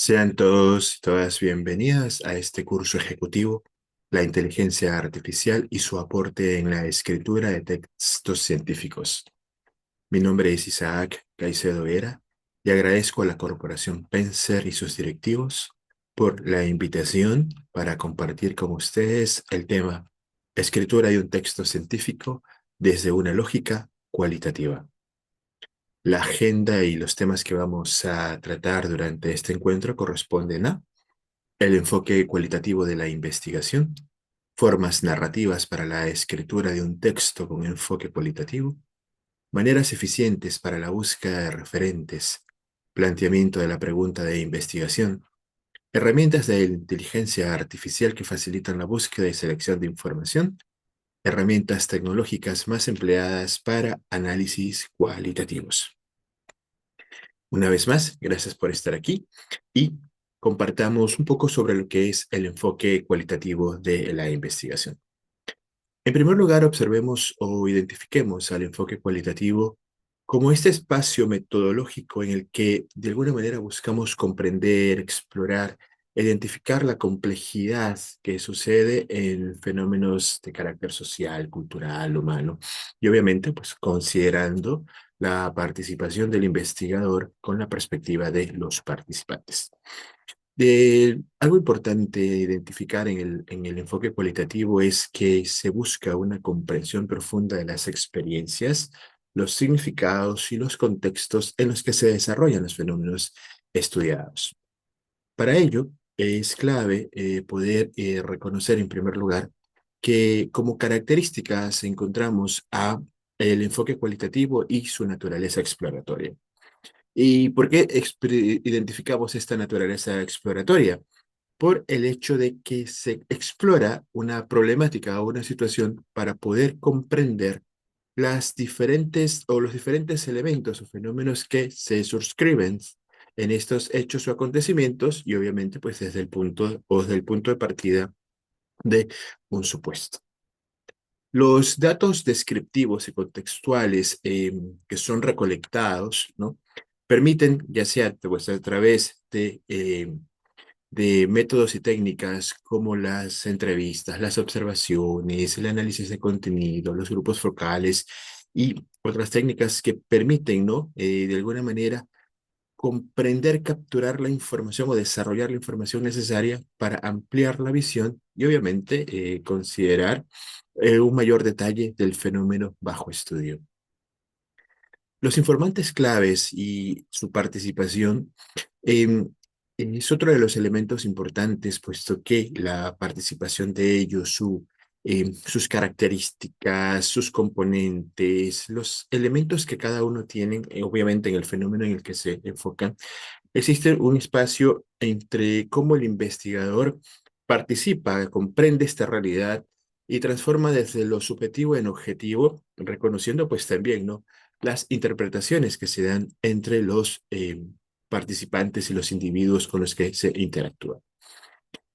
Sean todos y todas bienvenidas a este curso ejecutivo, la inteligencia artificial y su aporte en la escritura de textos científicos. Mi nombre es Isaac Caicedo Vera y agradezco a la Corporación Penser y sus directivos por la invitación para compartir con ustedes el tema escritura de un texto científico desde una lógica cualitativa. La agenda y los temas que vamos a tratar durante este encuentro corresponden a el enfoque cualitativo de la investigación, formas narrativas para la escritura de un texto con enfoque cualitativo, maneras eficientes para la búsqueda de referentes, planteamiento de la pregunta de investigación, herramientas de inteligencia artificial que facilitan la búsqueda y selección de información, herramientas tecnológicas más empleadas para análisis cualitativos. Una vez más, gracias por estar aquí y compartamos un poco sobre lo que es el enfoque cualitativo de la investigación. En primer lugar, observemos o identifiquemos al enfoque cualitativo como este espacio metodológico en el que de alguna manera buscamos comprender, explorar, identificar la complejidad que sucede en fenómenos de carácter social, cultural, humano, y obviamente pues considerando la participación del investigador con la perspectiva de los participantes. Algo importante identificar en el enfoque cualitativo es que se busca una comprensión profunda de las experiencias, los significados y los contextos en los que se desarrollan los fenómenos estudiados. Para ello, es clave poder reconocer en primer lugar que como características encontramos a el enfoque cualitativo y su naturaleza exploratoria. ¿Y por qué identificamos esta naturaleza exploratoria? Por el hecho de que se explora una problemática o una situación para poder comprender las diferentes o los diferentes elementos o fenómenos que se suscriben en estos hechos o acontecimientos y obviamente pues desde el punto o desde el punto de partida de un supuesto. Los datos descriptivos y contextuales que son recolectados, ¿no? Permiten, ya sea pues, a través de métodos y técnicas como las entrevistas, las observaciones, el análisis de contenido, los grupos focales y otras técnicas que permiten, ¿no? De alguna manera comprender, capturar la información o desarrollar la información necesaria para ampliar la visión y obviamente considerar un mayor detalle del fenómeno bajo estudio. Los informantes claves y su participación em, es otro de los elementos importantes, puesto que la participación de ellos, sus características, sus componentes, los elementos que cada uno tiene, obviamente en el fenómeno en el que se enfocan, existe un espacio entre cómo el investigador participa, comprende esta realidad y transforma desde lo subjetivo en objetivo, reconociendo pues también, ¿no? Las interpretaciones que se dan entre los participantes y los individuos con los que se interactúa.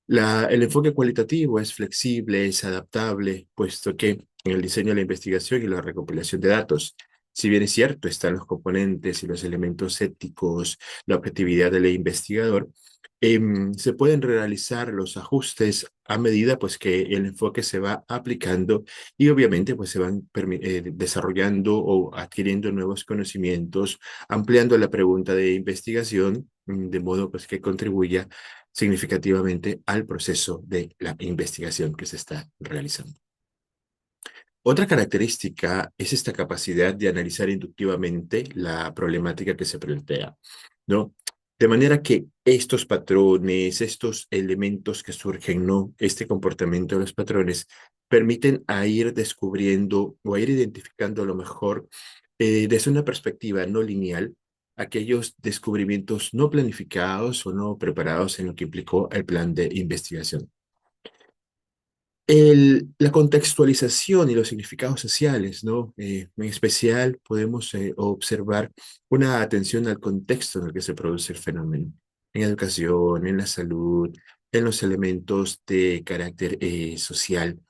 El enfoque cualitativo es flexible, es adaptable, puesto que en el diseño de la investigación y la recopilación de datos, si bien es cierto, están los componentes y los elementos éticos, la objetividad del investigador, se pueden realizar los ajustes a medida pues, que el enfoque se va aplicando y obviamente pues, se van desarrollando o adquiriendo nuevos conocimientos, ampliando la pregunta de investigación, de modo pues, que contribuya significativamente al proceso de la investigación que se está realizando. Otra característica es esta capacidad de analizar inductivamente la problemática que se plantea, ¿no? De manera que estos patrones, estos elementos que surgen, ¿no? Este comportamiento de los patrones permiten a ir descubriendo o a ir identificando a lo mejor desde una perspectiva no lineal aquellos descubrimientos no planificados o no preparados en lo que implicó el plan de investigación. La contextualización y los significados sociales, ¿no? En especial podemos observar una atención al contexto en el que se produce el fenómeno, en educación, en la salud, en los elementos de carácter social,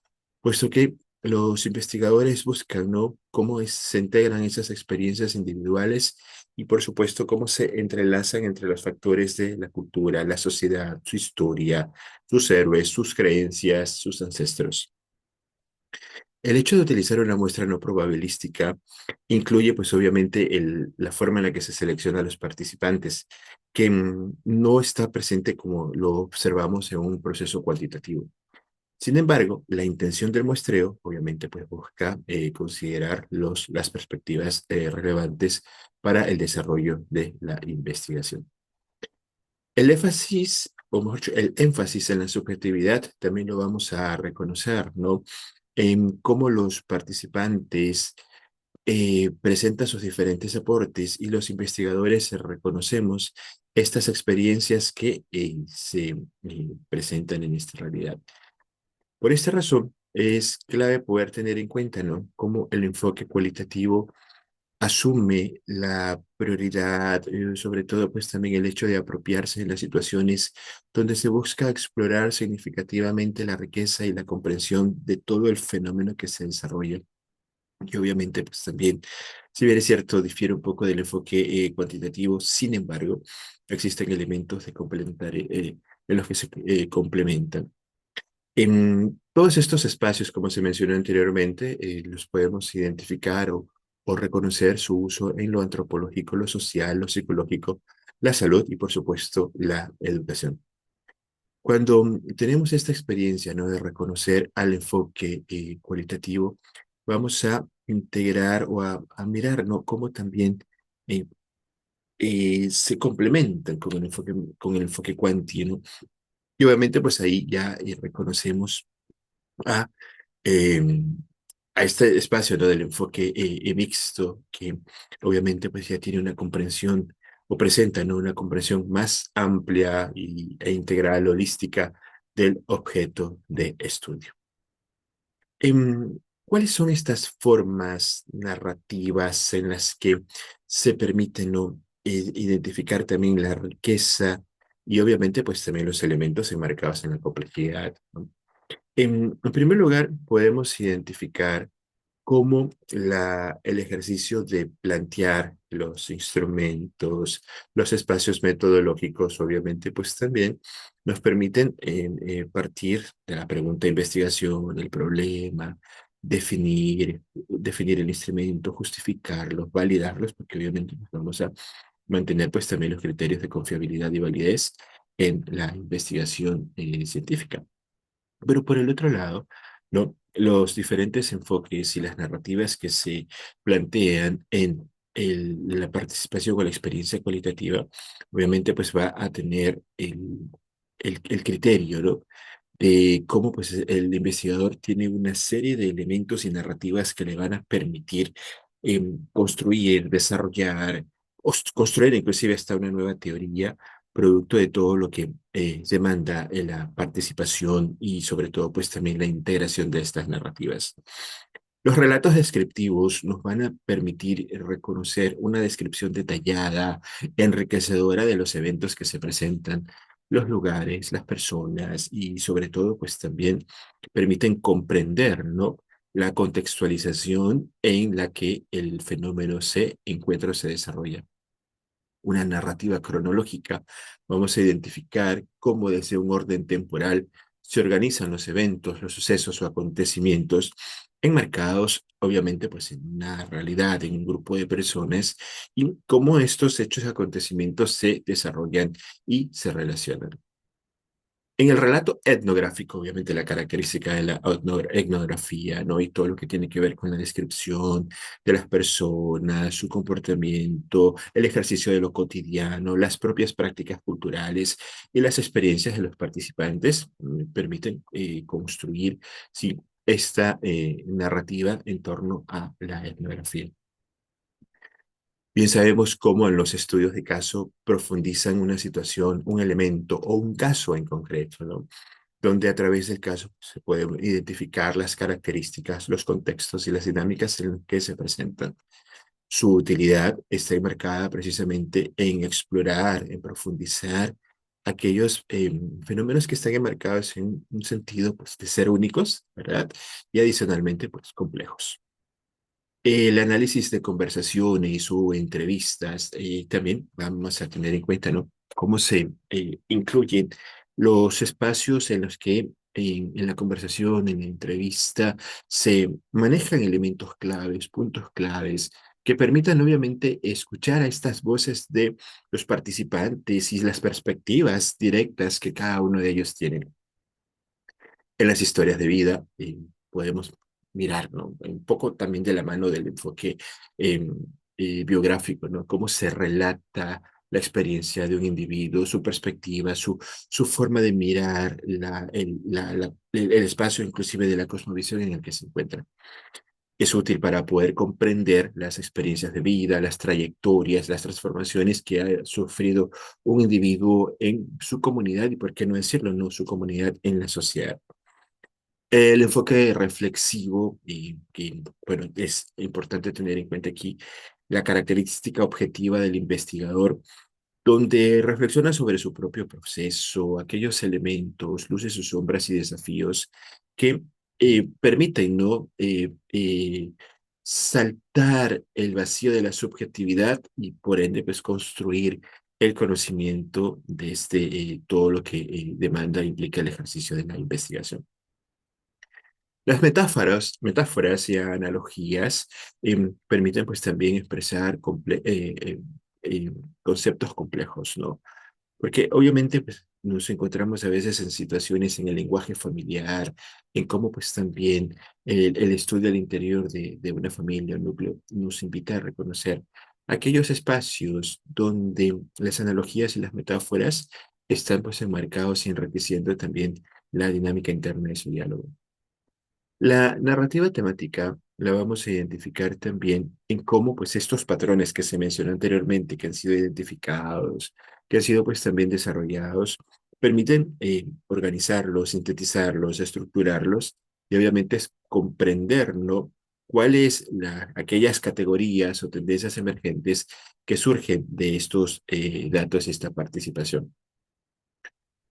puesto que los investigadores buscan, ¿no? Cómo se integran esas experiencias individuales y por supuesto cómo se entrelazan entre los factores de la cultura, la sociedad, su historia, sus héroes, sus creencias, sus ancestros. El hecho de utilizar una muestra no probabilística incluye, pues obviamente, la forma en la que se selecciona a los participantes, que no está presente como lo observamos en un proceso cuantitativo. Sin embargo, la intención del muestreo, obviamente, pues busca considerar las perspectivas relevantes para el desarrollo de la investigación. El énfasis, o mejor dicho, el énfasis en la subjetividad también lo vamos a reconocer, ¿no? En cómo los participantes presentan sus diferentes aportes y los investigadores reconocemos estas experiencias que se presentan en esta realidad. Por esta razón, es clave poder tener en cuenta, ¿no? Cómo el enfoque cualitativo asume la prioridad, sobre todo pues también el hecho de apropiarse de las situaciones donde se busca explorar significativamente la riqueza y la comprensión de todo el fenómeno que se desarrolla. Y obviamente pues también, si bien es cierto, difiere un poco del enfoque cuantitativo, sin embargo, existen elementos de en los que se complementan. En todos estos espacios, como se mencionó anteriormente, los podemos identificar o reconocer su uso en lo antropológico, lo social, lo psicológico, la salud y, por supuesto, la educación. Cuando tenemos esta experiencia, ¿no? De reconocer al enfoque cualitativo, vamos a integrar o a mirar, ¿no? Cómo también eh, se complementan con el enfoque cuanti, ¿no? Y obviamente, pues ahí ya reconocemos a eh, a este espacio, ¿no? Del enfoque mixto, que obviamente pues ya tiene una comprensión o presenta, ¿no? Una comprensión más amplia e integral, holística del objeto de estudio. ¿Cuáles son estas formas narrativas en las que se permite, ¿no? Identificar también la riqueza y obviamente pues también los elementos enmarcados en la complejidad, ¿no? En primer lugar, podemos identificar cómo el ejercicio de plantear los instrumentos, los espacios metodológicos, obviamente, pues también nos permiten partir de la pregunta de investigación, el problema, definir el instrumento, justificarlos, validarlos, porque obviamente pues, vamos a mantener pues también los criterios de confiabilidad y validez en la investigación científica. Pero por el otro lado, ¿no? Los diferentes enfoques y las narrativas que se plantean en la participación o la experiencia cualitativa, obviamente pues va a tener el criterio, ¿no? De cómo pues el investigador tiene una serie de elementos y narrativas que le van a permitir construir, desarrollar, construir inclusive hasta una nueva teoría producto de todo lo que demanda la participación y sobre todo pues también la integración de estas narrativas. Los relatos descriptivos nos van a permitir reconocer una descripción detallada, enriquecedora de los eventos que se presentan, los lugares, las personas y sobre todo pues también permiten comprender, ¿no? La contextualización en la que el fenómeno se encuentra o se desarrolla una narrativa cronológica. Vamos a identificar cómo desde un orden temporal se organizan los eventos, los sucesos o acontecimientos enmarcados, obviamente, pues en una realidad, en un grupo de personas, y cómo estos hechos y acontecimientos se desarrollan y se relacionan. En el relato etnográfico, obviamente la característica de la etnografía, ¿no? Y todo lo que tiene que ver con la descripción de las personas, su comportamiento, el ejercicio de lo cotidiano, las propias prácticas culturales y las experiencias de los participantes permiten construir, sí, esta narrativa en torno a la etnografía. Bien sabemos cómo en los estudios de caso profundizan una situación, un elemento o un caso en concreto, ¿no? Donde a través del caso se pueden identificar las características, los contextos y las dinámicas en las que se presentan. Su utilidad está enmarcada precisamente en explorar, en profundizar aquellos fenómenos que están enmarcados en un sentido pues, de ser únicos, ¿verdad? Y adicionalmente, pues complejos. El análisis de conversaciones o entrevistas, también vamos a tener en cuenta, ¿no? Cómo se incluyen los espacios en los que en la conversación, en la entrevista, se manejan elementos claves, puntos claves, que permitan obviamente escuchar a estas voces de los participantes y las perspectivas directas que cada uno de ellos tiene en las historias de vida. Podemos mirar, ¿no? Un poco también de la mano del enfoque eh, biográfico, ¿no? Cómo se relata la experiencia de un individuo, su perspectiva, su forma de mirar el espacio inclusive de la cosmovisión en el que se encuentra. Es útil para poder comprender las experiencias de vida, las trayectorias, las transformaciones que ha sufrido un individuo en su comunidad y, por qué no decirlo, no su comunidad en la sociedad. El enfoque reflexivo, y bueno, es importante tener en cuenta aquí la característica objetiva del investigador, donde reflexiona sobre su propio proceso, aquellos elementos, luces y sombras y desafíos que permiten, ¿no? Saltar el vacío de la subjetividad y por ende, pues construir el conocimiento de todo lo que demanda e implica el ejercicio de la investigación. Las metáforas y analogías permiten pues también expresar conceptos complejos, ¿no? Porque obviamente pues, nos encontramos a veces en situaciones en el lenguaje familiar, en cómo pues también el estudio al interior de una familia, un núcleo, nos invita a reconocer aquellos espacios donde las analogías y las metáforas están pues enmarcados y enriqueciendo también la dinámica interna de su diálogo. La narrativa temática la vamos a identificar también en cómo pues estos patrones que se mencionó anteriormente, que han sido identificados, que han sido pues también desarrollados, permiten organizarlos, sintetizarlos, estructurarlos y obviamente es comprender, ¿no? Cuáles aquellas categorías o tendencias emergentes que surgen de estos datos y esta participación.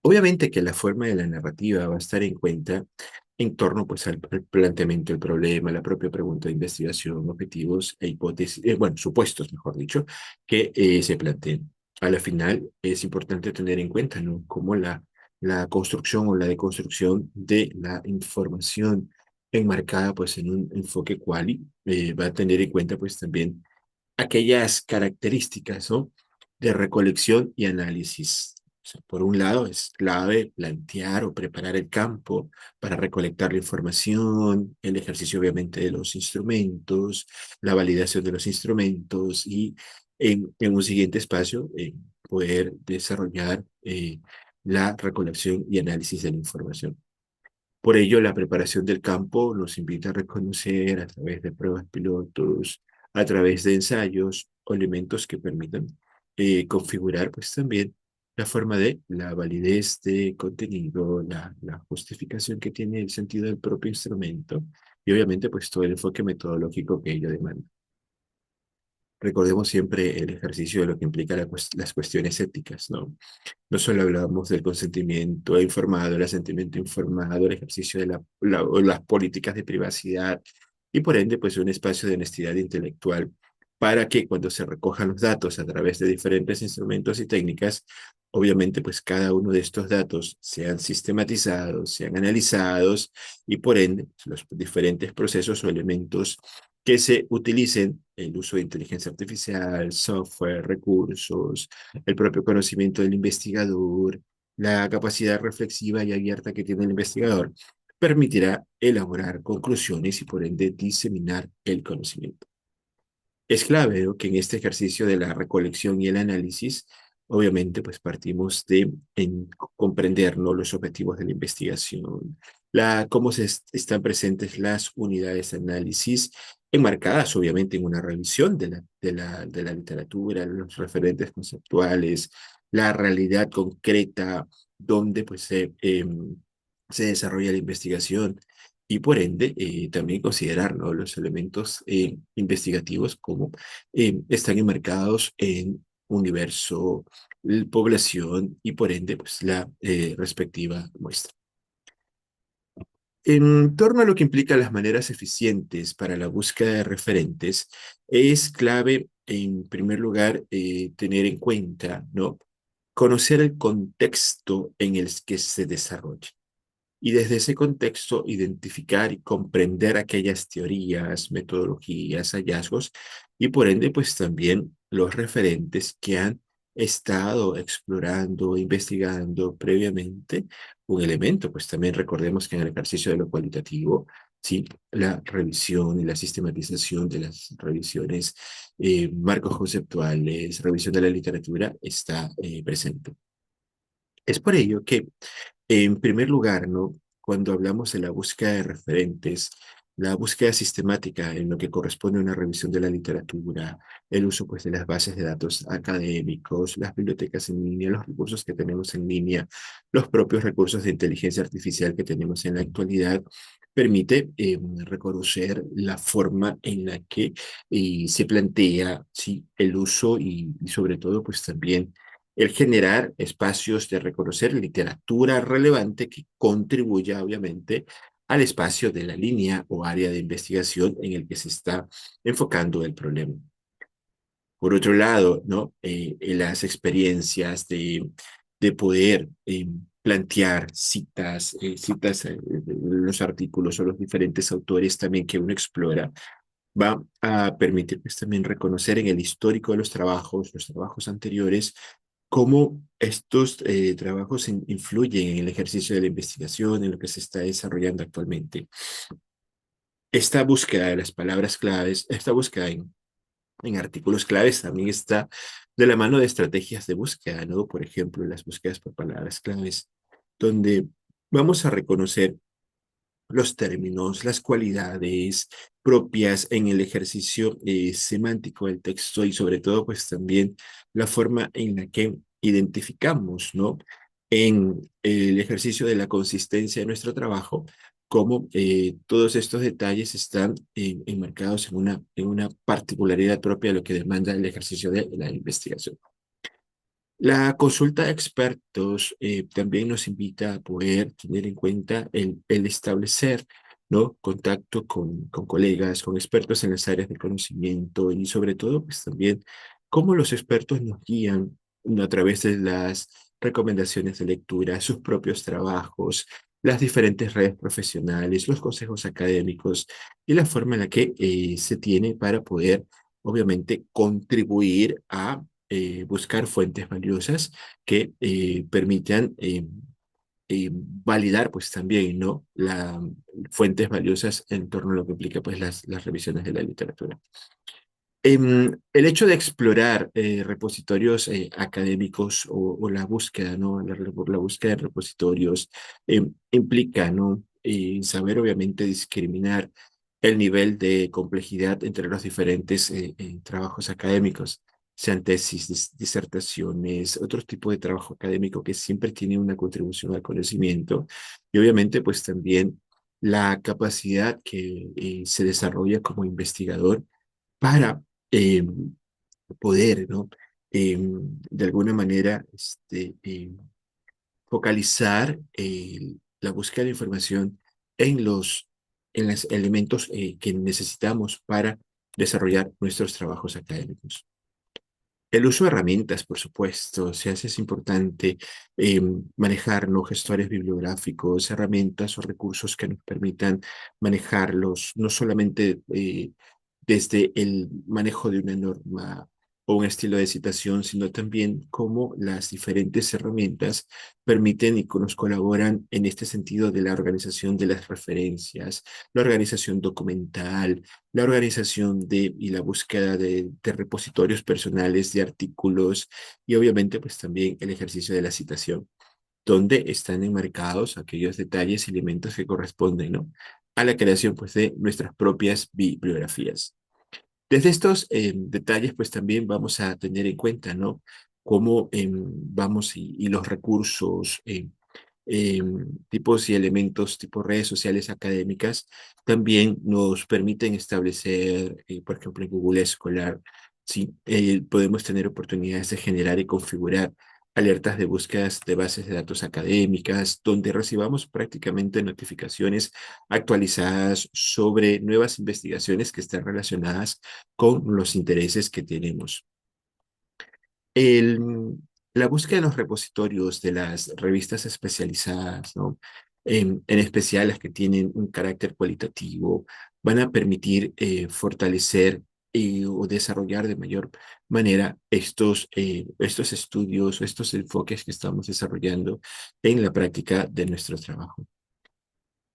Obviamente que la forma de la narrativa va a estar en cuenta en torno pues, al planteamiento del problema, la propia pregunta de investigación, objetivos e hipótesis, bueno, supuestos, mejor dicho, que se planteen. A la final es importante tener en cuenta, ¿no? Cómo la construcción o la deconstrucción de la información enmarcada pues, en un enfoque quali va a tener en cuenta pues, también aquellas características, ¿no? De recolección y análisis. O sea, por un lado, es clave plantear o preparar el campo para recolectar la información, el ejercicio obviamente de los instrumentos, la validación de los instrumentos y en un siguiente espacio poder desarrollar la recolección y análisis de la información. Por ello, la preparación del campo nos invita a reconocer a través de pruebas pilotos, a través de ensayos o elementos que permitan configurar pues también la forma de la validez de contenido, la justificación que tiene el sentido del propio instrumento y obviamente pues todo el enfoque metodológico que ello demanda. Recordemos siempre el ejercicio de lo que implica las cuestiones éticas, ¿no? No solo hablábamos del consentimiento informado, el asentimiento informado, el ejercicio de o las políticas de privacidad y por ende, pues un espacio de honestidad intelectual para que cuando se recojan los datos a través de diferentes instrumentos y técnicas, obviamente, pues cada uno de estos datos sean sistematizados, sean analizados y por ende, los diferentes procesos o elementos que se utilicen, el uso de inteligencia artificial, software, recursos, el propio conocimiento del investigador, la capacidad reflexiva y abierta que tiene el investigador, permitirá elaborar conclusiones y por ende diseminar el conocimiento. Es clave, ¿no? Que en este ejercicio de la recolección y el análisis, obviamente, pues partimos de comprender, ¿no? Los objetivos de la investigación, cómo están presentes las unidades de análisis, enmarcadas obviamente en una revisión de la literatura, los referentes conceptuales, la realidad concreta donde pues se desarrolla la investigación y por ende también considerar, ¿no? Los elementos investigativos como están enmarcados en universo, población y por ende pues, la respectiva muestra. En torno a lo que implica las maneras eficientes para la búsqueda de referentes, es clave, en primer lugar, tener en cuenta, ¿no? Conocer el contexto en el que se desarrolla y desde ese contexto identificar y comprender aquellas teorías, metodologías, hallazgos y por ende pues también los referentes que han estado explorando, investigando previamente un elemento. Pues también recordemos que en el ejercicio de lo cualitativo, sí, la revisión y la sistematización de las revisiones, marcos conceptuales, revisión de la literatura está presente. Es por ello que en primer lugar, ¿no? Cuando hablamos de la búsqueda de referentes, la búsqueda sistemática en lo que corresponde a una revisión de la literatura, el uso pues de las bases de datos académicos, las bibliotecas en línea, los recursos que tenemos en línea, los propios recursos de inteligencia artificial que tenemos en la actualidad, permite reconocer la forma en la que se plantea, sí, el uso y sobre todo pues también el generar espacios de reconocer literatura relevante que contribuya, obviamente, al espacio de la línea o área de investigación en el que se está enfocando el problema. Por otro lado, ¿no? En las experiencias de poder plantear citas, los artículos o los diferentes autores también que uno explora, va a permitir pues, también reconocer en el histórico de los trabajos anteriores, cómo estos trabajos influyen en el ejercicio de la investigación, en lo que se está desarrollando actualmente. Esta búsqueda de las palabras claves, esta búsqueda en artículos claves también está de la mano de estrategias de búsqueda, ¿no? Por ejemplo, las búsquedas por palabras claves, donde vamos a reconocer los términos, las cualidades propias en el ejercicio semántico del texto y sobre todo pues también la forma en la que identificamos, ¿no? En el ejercicio de la consistencia de nuestro trabajo, cómo todos estos detalles están enmarcados en una particularidad propia de lo que demanda el ejercicio de la investigación. La consulta de expertos también nos invita a poder tener en cuenta el establecer, ¿no? Contacto con colegas, con expertos en las áreas de conocimiento y sobre todo, pues también cómo los expertos nos guían a través de las recomendaciones de lectura, sus propios trabajos, las diferentes redes profesionales, los consejos académicos y la forma en la que se tiene para poder, obviamente, contribuir a buscar fuentes valiosas que permitan validar pues también, ¿no? Fuentes valiosas en torno a lo que implica pues las revisiones de la literatura. El hecho de explorar repositorios académicos o la búsqueda, ¿no? La búsqueda de repositorios implica, ¿no? Saber obviamente discriminar el nivel de complejidad entre los diferentes trabajos académicos, sean tesis, disertaciones, otro tipo de trabajo académico que siempre tiene una contribución al conocimiento y obviamente pues también la capacidad que se desarrolla como investigador para eh, poder, ¿no? De alguna manera, focalizar la búsqueda de información en en los elementos que necesitamos para desarrollar nuestros trabajos académicos. El uso de herramientas, por supuesto, se hace es importante manejar ¿no? gestores bibliográficos, herramientas o recursos que nos permitan manejarlos, no solamente desde el manejo de una norma o un estilo de citación, sino también cómo las diferentes herramientas permiten y nos colaboran en este sentido de la organización de las referencias, la organización documental, la organización y la búsqueda de repositorios personales, de artículos y obviamente pues también el ejercicio de la citación, donde están enmarcados aquellos detalles y elementos que corresponden, ¿no? A la creación pues de nuestras propias bibliografías. Desde estos detalles pues también vamos a tener en cuenta, ¿no? Cómo vamos y los recursos, tipos y elementos tipo redes sociales académicas también nos permiten establecer, por ejemplo, en Google Escolar, sí, podemos tener oportunidades de generar y configurar alertas de búsquedas de bases de datos académicas, donde recibamos prácticamente notificaciones actualizadas sobre nuevas investigaciones que estén relacionadas con los intereses que tenemos. El, la búsqueda en los repositorios de las revistas especializadas, ¿no? En especial las que tienen un carácter cualitativo, van a permitir fortalecer o desarrollar de mayor manera estos estudios o estos enfoques que estamos desarrollando en la práctica de nuestro trabajo.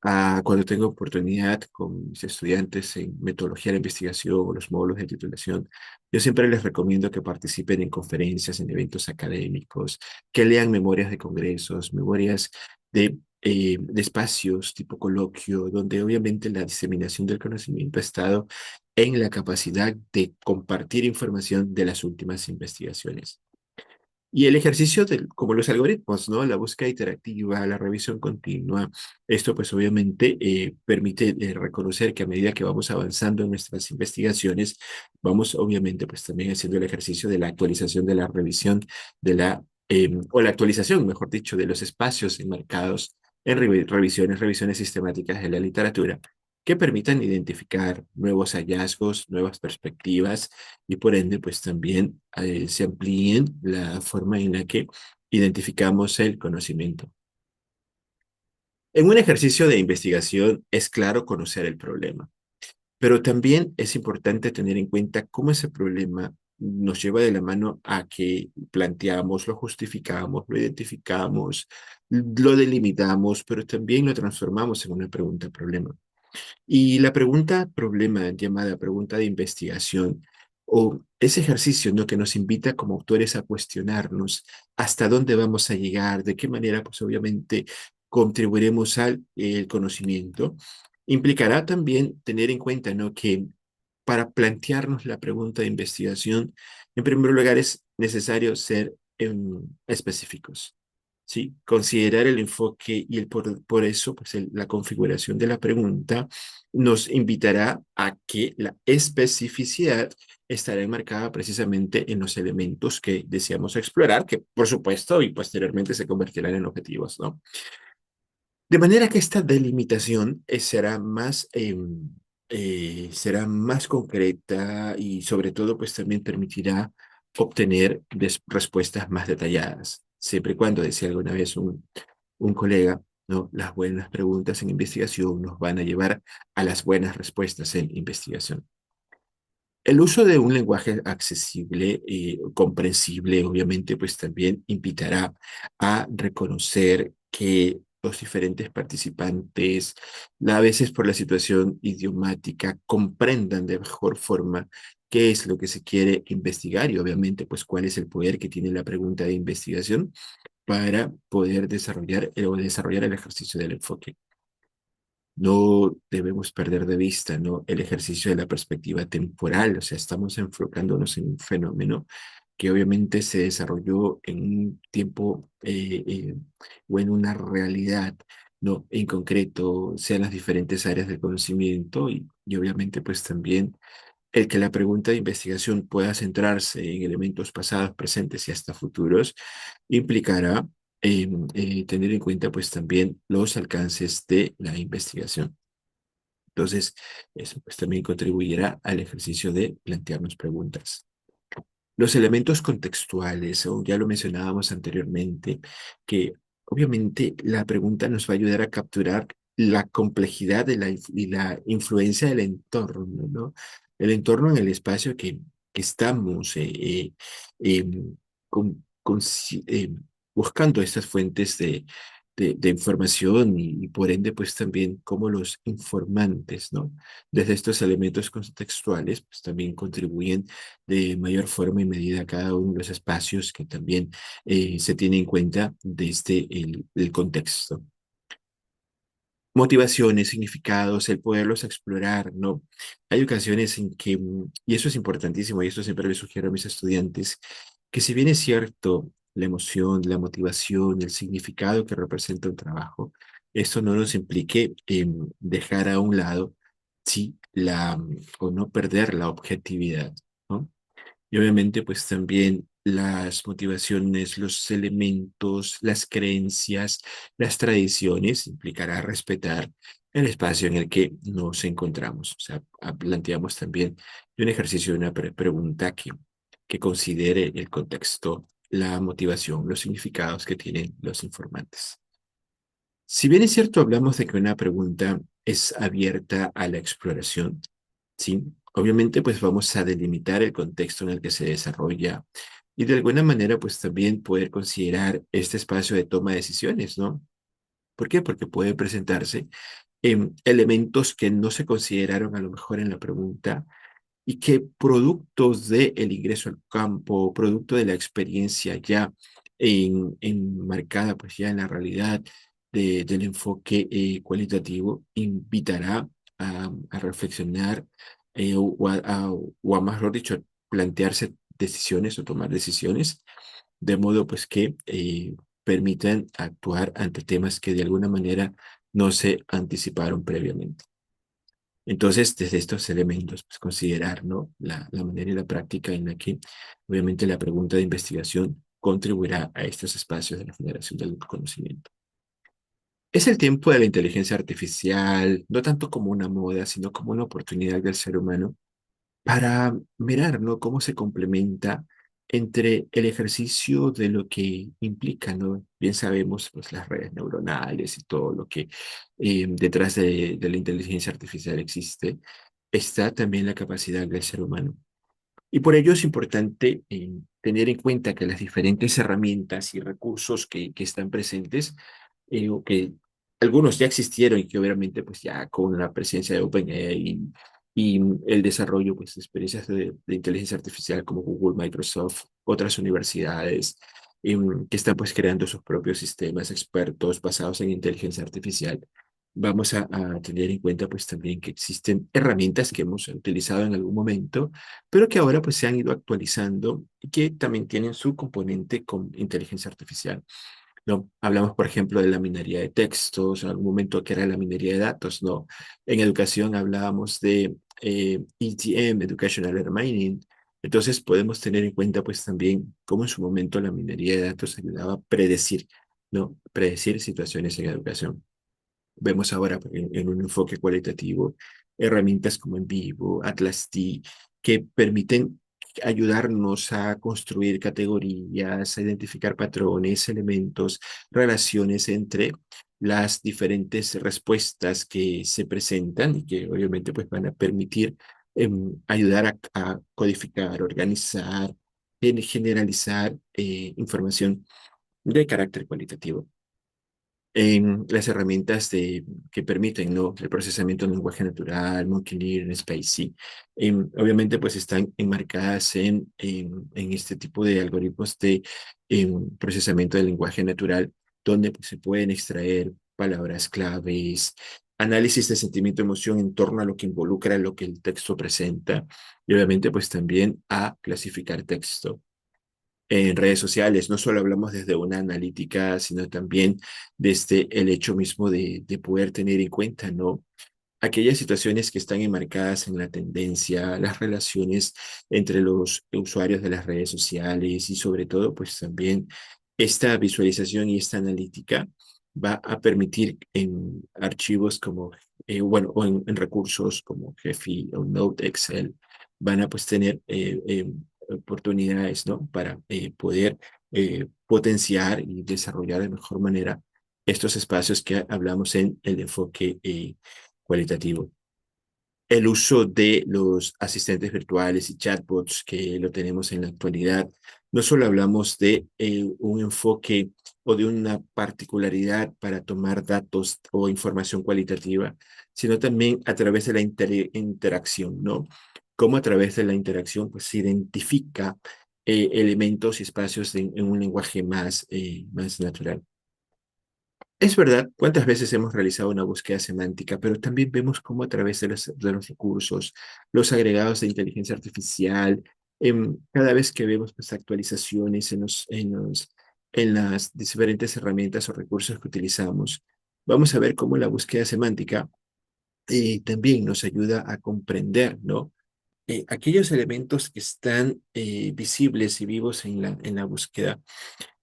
Cuando tengo oportunidad con mis estudiantes en metodología de investigación o los módulos de titulación, yo siempre les recomiendo que participen en conferencias, en eventos académicos, que lean memorias de congresos, memorias de espacios tipo coloquio, donde obviamente la diseminación del conocimiento ha estado en la capacidad de compartir información de las últimas investigaciones. Y el ejercicio como los algoritmos, ¿no? La búsqueda iterativa, la revisión continua, esto pues obviamente permite reconocer que a medida que vamos avanzando en nuestras investigaciones, vamos obviamente pues también haciendo el ejercicio de la actualización de la revisión o la actualización, mejor dicho, de los espacios enmarcados en revisiones sistemáticas de la literatura que permitan identificar nuevos hallazgos, nuevas perspectivas y por ende, pues también se amplíen la forma en la que identificamos el conocimiento. En un ejercicio de investigación es claro conocer el problema, pero también es importante tener en cuenta cómo ese problema nos lleva de la mano a que planteamos, lo justificamos, lo identificamos, lo delimitamos, pero también lo transformamos en una pregunta problema. Y la pregunta problema, llamada pregunta de investigación, o ese ejercicio, ¿no? Que nos invita como autores a cuestionarnos hasta dónde vamos a llegar, de qué manera, pues obviamente, contribuiremos al el conocimiento, implicará también tener en cuenta, ¿no? Que para plantearnos la pregunta de investigación, en primer lugar es necesario ser específicos. ¿Sí? Considerar el enfoque y por eso pues la configuración de la pregunta nos invitará a que la especificidad estará enmarcada precisamente en los elementos que deseamos explorar, que por supuesto y posteriormente se convertirán en objetivos, ¿no? De manera que esta delimitación será más concreta y sobre todo pues también permitirá obtener respuestas más detalladas. Siempre y cuando, decía alguna vez un colega, ¿no? Las buenas preguntas en investigación nos van a llevar a las buenas respuestas en investigación. El uso de un lenguaje accesible y comprensible, obviamente, pues también invitará a reconocer que los diferentes participantes, a veces por la situación idiomática, comprendan de mejor forma qué es lo que se quiere investigar y obviamente, pues cuál es el poder que tiene la pregunta de investigación para poder desarrollar el ejercicio del enfoque. No debemos perder de vista, ¿no? El ejercicio de la perspectiva temporal, o sea, estamos enfocándonos en un fenómeno que obviamente se desarrolló en un tiempo o en una realidad, ¿no? En concreto, sean las diferentes áreas del conocimiento y obviamente pues también el que la pregunta de investigación pueda centrarse en elementos pasados, presentes y hasta futuros, implicará tener en cuenta pues también los alcances de la investigación. Entonces, eso pues también contribuirá al ejercicio de plantearnos preguntas. Los elementos contextuales, o ya lo mencionábamos anteriormente, que obviamente la pregunta nos va a ayudar a capturar la complejidad y la influencia del entorno, ¿no? El entorno en el espacio que estamos em, buscando estas fuentes de información y por ende, pues también como los informantes, ¿no? Desde estos elementos contextuales, pues también contribuyen de mayor forma y medida cada uno de los espacios que también se tiene en cuenta desde el contexto. Motivaciones, significados, el poderlos explorar, ¿no? Hay ocasiones en que, y eso es importantísimo, y esto siempre le sugiero a mis estudiantes, que si bien es cierto la emoción, la motivación, el significado que representa un trabajo, esto no nos implique dejar a un lado, sí, o no perder la objetividad, ¿no? Y obviamente, pues también las motivaciones, los elementos, las creencias, las tradiciones, implicará respetar el espacio en el que nos encontramos. O sea, planteamos también un ejercicio de una pregunta que considere el contexto, la motivación, los significados que tienen los informantes. Si bien es cierto, hablamos de que una pregunta es abierta a la exploración, ¿sí? Obviamente, pues vamos a delimitar el contexto en el que se desarrolla y de alguna manera, pues también poder considerar este espacio de toma de decisiones, ¿no? ¿Por qué? Porque puede presentarse elementos que no se consideraron a lo mejor en la pregunta y que productos del ingreso al campo, producto de la experiencia ya marcada, pues ya en la realidad del enfoque cualitativo, invitará a reflexionar o a, mejor dicho, plantearse decisiones o tomar decisiones, de modo pues que permitan actuar ante temas que de alguna manera no se anticiparon previamente. Entonces, desde estos elementos, pues considerar, ¿no? La manera y la práctica en la que, obviamente, la pregunta de investigación contribuirá a estos espacios de la generación del conocimiento. Es el tiempo de la inteligencia artificial, no tanto como una moda, sino como una oportunidad del ser humano para mirar, ¿no? Cómo se complementa entre el ejercicio de lo que implica, ¿no? Bien sabemos, pues, las redes neuronales y todo lo que detrás de la inteligencia artificial existe, está también la capacidad del ser humano. Y por ello es importante tener en cuenta que las diferentes herramientas y recursos que están presentes, o que algunos ya existieron y que obviamente pues ya con la presencia de OpenAI y el desarrollo pues, de experiencias de inteligencia artificial como Google, Microsoft, otras universidades que están pues creando sus propios sistemas expertos basados en inteligencia artificial. Vamos a tener en cuenta pues también que existen herramientas que hemos utilizado en algún momento pero que ahora pues se han ido actualizando y que también tienen su componente con inteligencia artificial, ¿no? Hablamos, por ejemplo, de la minería de textos, en algún momento que era la minería de datos, ¿no? En educación hablábamos de ETM, Educational Data Mining. Entonces podemos tener en cuenta pues también cómo en su momento la minería de datos ayudaba a predecir, ¿no? Predecir situaciones en educación. Vemos ahora en un enfoque cualitativo herramientas como En Vivo, Atlas T, que permiten ayudarnos a construir categorías, a identificar patrones, elementos, relaciones entre las diferentes respuestas que se presentan y que obviamente pues van a permitir ayudar a codificar, organizar, generalizar información de carácter cualitativo en las herramientas que permiten, ¿no? El procesamiento de lenguaje natural, Monkey Spacy, obviamente pues están enmarcadas en este tipo de algoritmos de procesamiento del lenguaje natural, donde pues, se pueden extraer palabras claves, análisis de sentimiento-emoción en torno a lo que involucra lo que el texto presenta, y obviamente pues también a clasificar texto en redes sociales. No solo hablamos desde una analítica, sino también desde el hecho mismo de poder tener en cuenta, ¿no? Aquellas situaciones que están enmarcadas en la tendencia, las relaciones entre los usuarios de las redes sociales y sobre todo, pues también esta visualización y esta analítica va a permitir en archivos como, bueno, o en recursos como Gephi o Node, Excel, van a pues tener oportunidades, ¿no? Para poder potenciar y desarrollar de mejor manera estos espacios que hablamos en el enfoque cualitativo. El uso de los asistentes virtuales y chatbots que lo tenemos en la actualidad, no solo hablamos de un enfoque o de una particularidad para tomar datos o información cualitativa, sino también a través de la interacción, ¿no? Cómo a través de la interacción pues, se identifica elementos y espacios en un lenguaje más natural. Es verdad, cuántas veces hemos realizado una búsqueda semántica, pero también vemos cómo a través de los recursos, los agregados de inteligencia artificial, cada vez que vemos pues, actualizaciones en las diferentes herramientas o recursos que utilizamos, vamos a ver cómo la búsqueda semántica también nos ayuda a comprender, ¿no? aquellos elementos que están visibles y vivos en la búsqueda.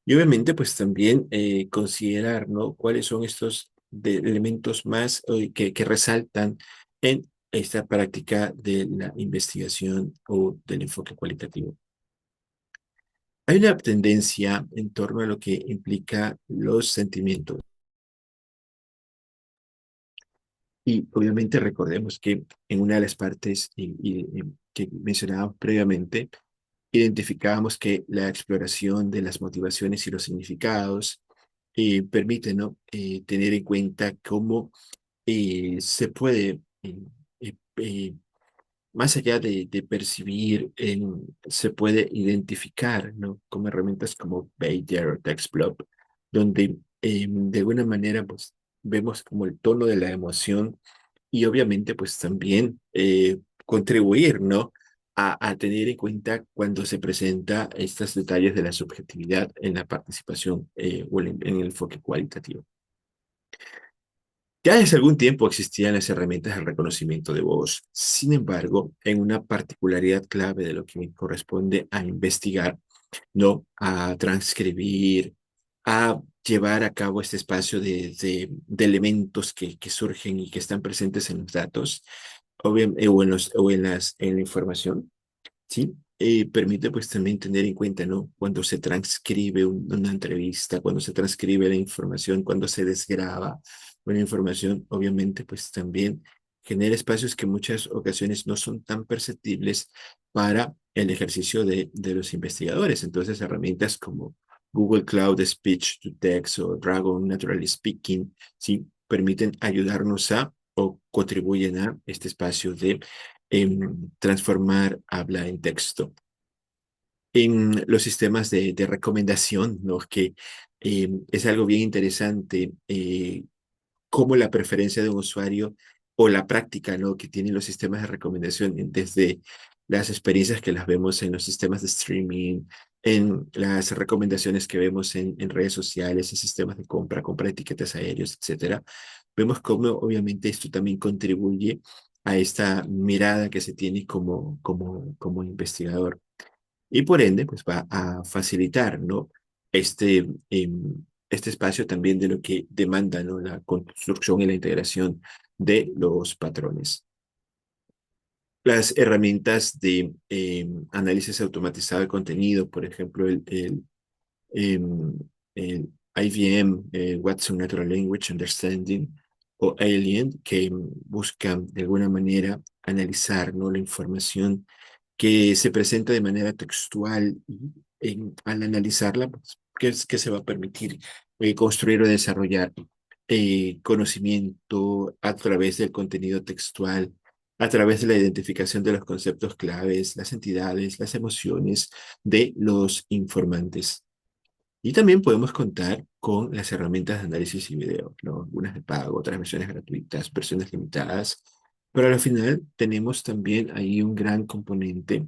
Y obviamente, pues también considerar, ¿no? Cuáles son estos elementos más que resaltan en esta práctica de la investigación o del enfoque cualitativo. Hay una tendencia en torno a lo que implica los sentimientos. Y obviamente recordemos que en una de las partes que mencionábamos previamente, identificábamos que la exploración de las motivaciones y los significados permite, ¿no? Tener en cuenta cómo se puede, más allá de percibir, se puede identificar, ¿no? Con herramientas como Beidder o TextBlob, donde de alguna manera pues, vemos como el tono de la emoción y obviamente pues también contribuir, ¿no? A tener en cuenta cuando se presenta estos detalles de la subjetividad en la participación o en el enfoque cualitativo. Ya desde algún tiempo existían las herramientas de reconocimiento de voz. Sin embargo, en una particularidad clave de lo que me corresponde a investigar, no a transcribir, a llevar a cabo este espacio de elementos que surgen y que están presentes en los datos o en la información, ¿sí? Permite pues también tener en cuenta, ¿no? Cuando se transcribe una entrevista, cuando se transcribe la información, cuando se desgraba una información, obviamente pues también genera espacios que en muchas ocasiones no son tan perceptibles para el ejercicio de los investigadores. Entonces, herramientas como Google Cloud Speech to Text o Dragon Naturally Speaking, ¿sí? Permiten ayudarnos a o contribuyen a este espacio de transformar habla en texto. En los sistemas de recomendación, ¿no? Que es algo bien interesante, cómo la preferencia de un usuario o la práctica, ¿no? Que tienen los sistemas de recomendación, desde las experiencias que las vemos en los sistemas de streaming, en las recomendaciones que vemos en redes sociales, en sistemas de compra, compra de etiquetas aéreos, etcétera. Vemos cómo obviamente esto también contribuye a esta mirada que se tiene como investigador y por ende, pues va a facilitar, ¿no? Este, este espacio también de lo que demanda, ¿no? La construcción y la integración de los patrones. Las herramientas de análisis automatizado de contenido, por ejemplo, em, el IVM, Watson Natural Language Understanding, o Alien, que buscan de alguna manera analizar, ¿no? La información que se presenta de manera textual y al analizarla, pues, ¿qué se va a permitir construir o desarrollar conocimiento a través del contenido textual, a través de la identificación de los conceptos claves, las entidades, las emociones de los informantes? Y también podemos contar con las herramientas de análisis y video, ¿no? Algunas de pago, otras versiones gratuitas, versiones limitadas. Pero al final tenemos también ahí un gran componente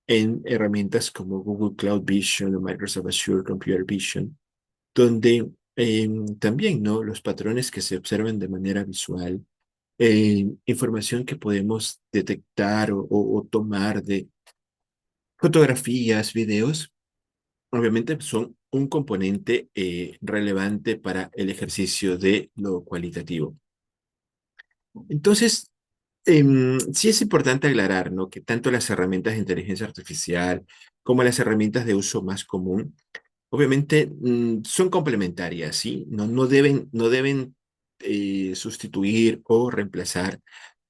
en herramientas como Google Cloud Vision o Microsoft Azure Computer Vision, donde también, ¿no? Los patrones que se observan de manera visual, información que podemos detectar o tomar de fotografías, videos, obviamente son un componente relevante para el ejercicio de lo cualitativo. Entonces, sí es importante aclarar, ¿no? Que tanto las herramientas de inteligencia artificial como las herramientas de uso más común, obviamente son complementarias, ¿sí? No deben sustituir o reemplazar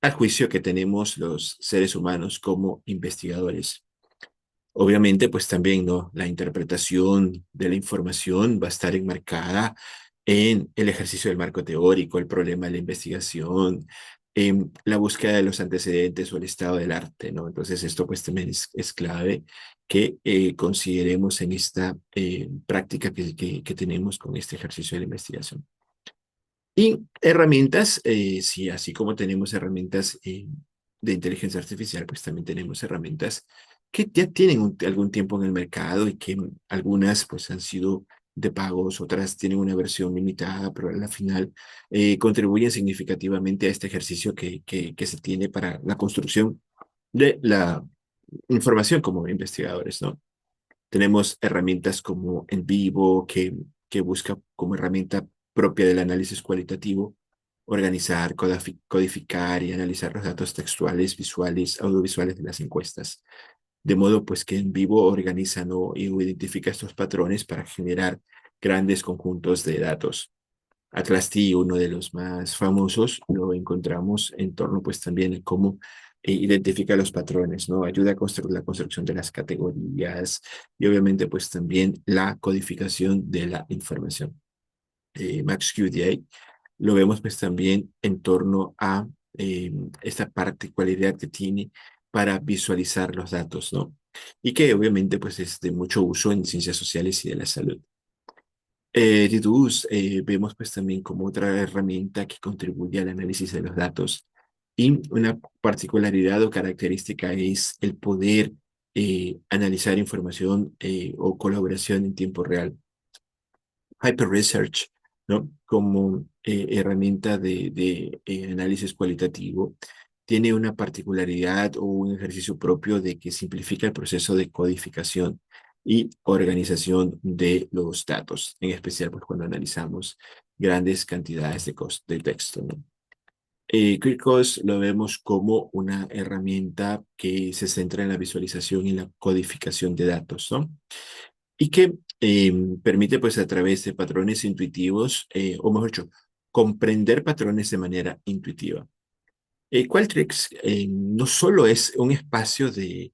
al juicio que tenemos los seres humanos como investigadores. Obviamente, pues también, ¿no? La interpretación de la información va a estar enmarcada en el ejercicio del marco teórico, el problema de la investigación, en la búsqueda de los antecedentes o el estado del arte, ¿no? Entonces, esto pues también es clave que consideremos en esta práctica que tenemos con este ejercicio de la investigación. Y herramientas, sí, así como tenemos herramientas de inteligencia artificial, pues también tenemos herramientas que ya tienen algún tiempo en el mercado y que algunas pues han sido de pagos, otras tienen una versión limitada, pero a la final contribuyen significativamente a este ejercicio que se tiene para la construcción de la información como investigadores, ¿no? Tenemos herramientas como En Vivo, que busca como herramienta propia del análisis cualitativo organizar, codificar y analizar los datos textuales, visuales, audiovisuales de las encuestas. De modo pues que En Vivo organiza, ¿no? y identifica estos patrones para generar grandes conjuntos de datos. Atlas T, uno de los más famosos, lo encontramos en torno pues también a cómo identifica los patrones, ¿no? Ayuda a construir la construcción de las categorías y obviamente pues también la codificación de la información. MaxQDA lo vemos pues también en torno a esta particularidad que tiene para visualizar los datos, ¿no? Y que obviamente pues es de mucho uso en ciencias sociales y de la salud. Reduce vemos pues también como otra herramienta que contribuye al análisis de los datos y una particularidad o característica es el poder analizar información o colaboración en tiempo real. Hyper Research, ¿no? Como herramienta de análisis cualitativo, tiene una particularidad o un ejercicio propio de que simplifica el proceso de codificación y organización de los datos, en especial pues, cuando analizamos grandes cantidades de texto, ¿no? Kirkos lo vemos como una herramienta que se centra en la visualización y la codificación de datos, ¿no? Y que permite, pues, a través de patrones intuitivos, o mejor dicho, comprender patrones de manera intuitiva. Qualtrics no solo es un espacio de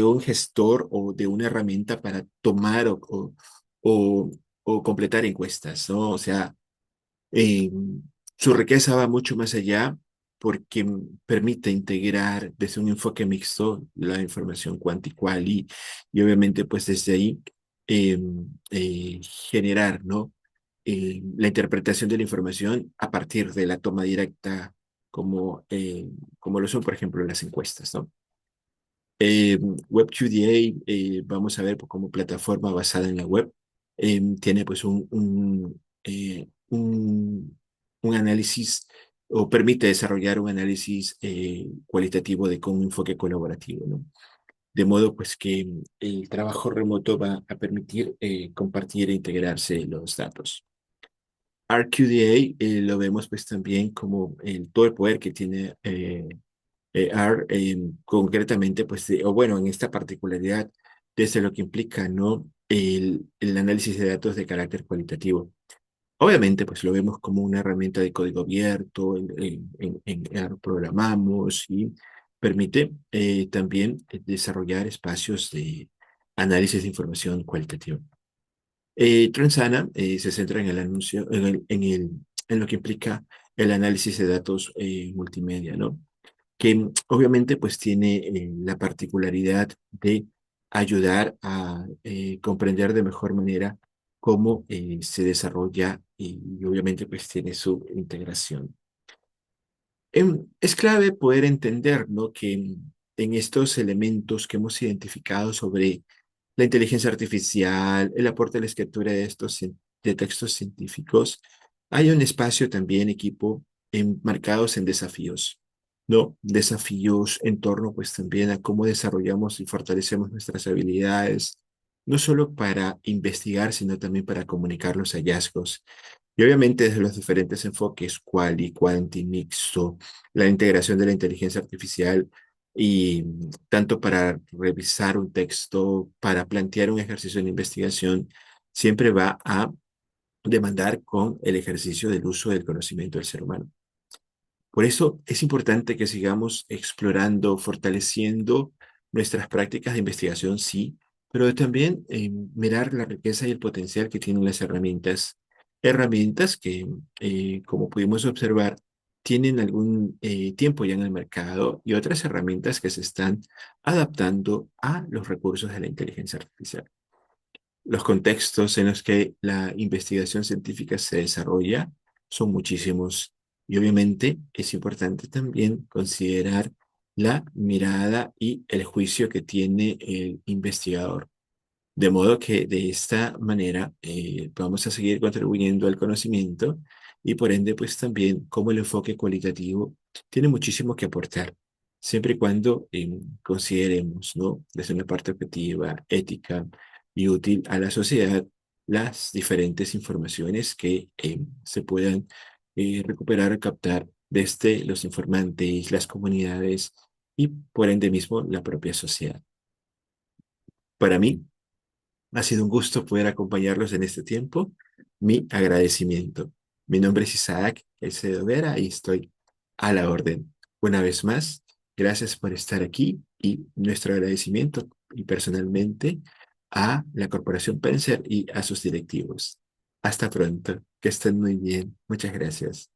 un gestor o de una herramienta para tomar o, o completar encuestas, ¿no? O sea, eh, su riqueza va mucho más allá porque permite integrar desde un enfoque mixto la información cuanti-cual y obviamente pues desde ahí eh, generar, ¿no? La interpretación de la información a partir de la toma directa como lo son, por ejemplo, las encuestas, ¿no? WebQDA, vamos a ver pues, como plataforma basada en la web, tiene pues un análisis o permite desarrollar un análisis cualitativo con un enfoque colaborativo, ¿no? De modo pues que el trabajo remoto va a permitir compartir e integrarse los datos. RQDA lo vemos pues también como todo el poder que tiene R, concretamente, pues, o bueno, en esta particularidad, desde lo que implica, ¿no? El análisis de datos de carácter cualitativo. Obviamente, pues lo vemos como una herramienta de código abierto, en R programamos y permite también desarrollar espacios de análisis de información cualitativa. Transana se centra en el anuncio, en lo que implica el análisis de datos multimedia, ¿no? Que obviamente pues tiene la particularidad de ayudar a comprender de mejor manera cómo se desarrolla y obviamente pues tiene su integración. Es clave poder entender, ¿no? que en estos elementos que hemos identificado sobre la inteligencia artificial, el aporte a la escritura de de textos científicos, hay un espacio también, equipo, marcados en desafíos, ¿no? Desafíos en torno, pues, también a cómo desarrollamos y fortalecemos nuestras habilidades, no solo para investigar, sino también para comunicar los hallazgos. Y obviamente desde los diferentes enfoques, quali, quanti, mixto, la integración de la inteligencia artificial y tanto para revisar un texto, para plantear un ejercicio de investigación, siempre va a demandar con el ejercicio del uso del conocimiento del ser humano. Por eso es importante que sigamos explorando, fortaleciendo nuestras prácticas de investigación, sí, pero también mirar la riqueza y el potencial que tienen las herramientas. Herramientas que, como pudimos observar, tienen algún tiempo ya en el mercado y otras herramientas que se están adaptando a los recursos de la inteligencia artificial. Los contextos en los que la investigación científica se desarrolla son muchísimos y obviamente es importante también considerar la mirada y el juicio que tiene el investigador. De modo que de esta manera vamos a seguir contribuyendo al conocimiento y por ende pues también como el enfoque cualitativo tiene muchísimo que aportar. siempre y cuando consideremos, ¿no? Desde una parte objetiva, ética y útil a la sociedad, las diferentes informaciones que se puedan recuperar o captar desde los informantes, las comunidades y por ende mismo la propia sociedad. Para mí, ha sido un gusto poder acompañarlos en este tiempo. Mi agradecimiento. Mi nombre es Isaac Elcedo Vera y estoy a la orden. Una vez más, gracias por estar aquí y nuestro agradecimiento y personalmente a la Corporación Penser y a sus directivos. Hasta pronto. Que estén muy bien. Muchas gracias.